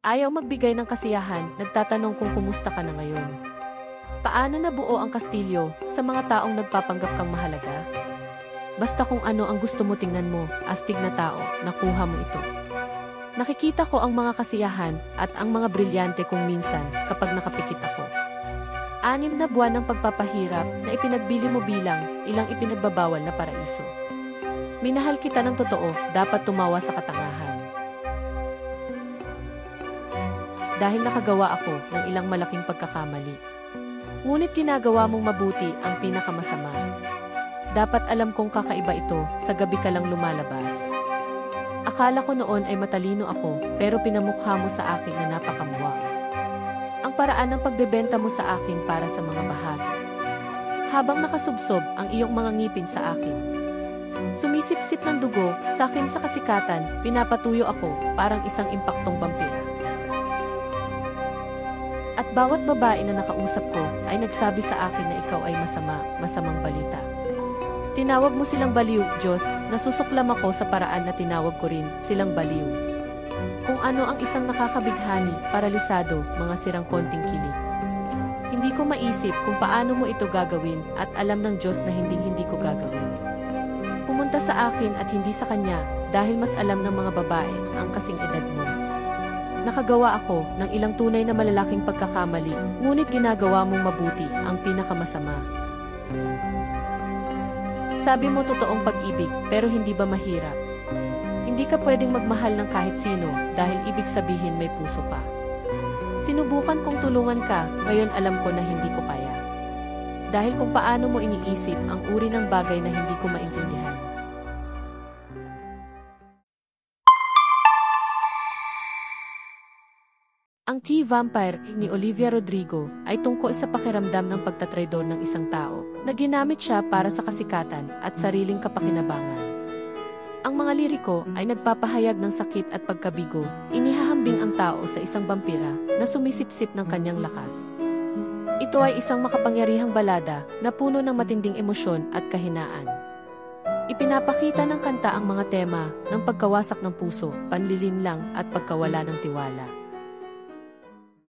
Ayaw magbigay ng kasiyahan, nagtatanong kung kumusta ka na ngayon. Paano nabuo ang kastilyo sa mga taong nagpapanggap kang mahalaga? Basta kung ano ang gusto mo tingnan mo, astig na tao, nakuha mo ito. Nakikita ko ang mga kasiyahan at ang mga brilyante kung minsan kapag nakapikit ako. 6 na buwan ng pagpapahirap na ipinagbili mo bilang ilang ipinagbabawal na paraiso. Minahal kita ng totoo, dapat tumawa sa katangahan. Dahil nakagawa ako ng ilang malaking pagkakamali. Ngunit ginagawa mong mabuti ang pinakamasama. Dapat alam kong kakaiba ito, sa gabi ka lang lumalabas. Akala ko noon ay matalino ako, pero pinamukha mo sa akin na napakamuwa. Ang paraan ng pagbebenta mo sa akin para sa mga bahagi. Habang nakasubsob ang iyong mga ngipin sa akin. Sumisipsip ng dugo, sa akin sa kasikatan, pinapatuyo ako, parang isang impaktong vampira. At bawat babae na nakausap ko ay nagsabi sa akin na ikaw ay masamang balita. Tinawag mo silang baliw, Diyos, nasusuklam ako sa paraan na tinawag ko rin silang baliw. Kung ano ang isang nakakabighani, paralisado, mga sirang konting kilig. Hindi ko maisip kung paano mo ito gagawin at alam ng Diyos na hindi ko gagawin. Pumunta sa akin at hindi sa kanya dahil mas alam ng mga babae ang kasing edad mo. Nakagawa ako ng ilang tunay na malalaking pagkakamali, ngunit ginagawa mong mabuti ang pinakamasama. Sabi mo totoong pag-ibig, pero hindi ba mahirap? Hindi ka pwedeng magmahal ng kahit sino dahil ibig sabihin may puso ka. Sinubukan kong tulungan ka, ngayon alam ko na hindi ko kaya. Dahil kung paano mo iniisip ang uri ng bagay na hindi ko maintindihan. Ang T-Vampire ni Olivia Rodrigo ay tungkol sa pakiramdam ng pagtatraidor ng isang tao na ginamit siya para sa kasikatan at sariling kapakinabangan. Ang mga liriko ay nagpapahayag ng sakit at pagkabigo, inihahambing ang tao sa isang vampira na sumisipsip ng kanyang lakas. Ito ay isang makapangyarihang balada na puno ng matinding emosyon at kahinaan. Ipinapakita ng kanta ang mga tema ng pagkawasak ng puso, panlilinlang at pagkawala ng tiwala.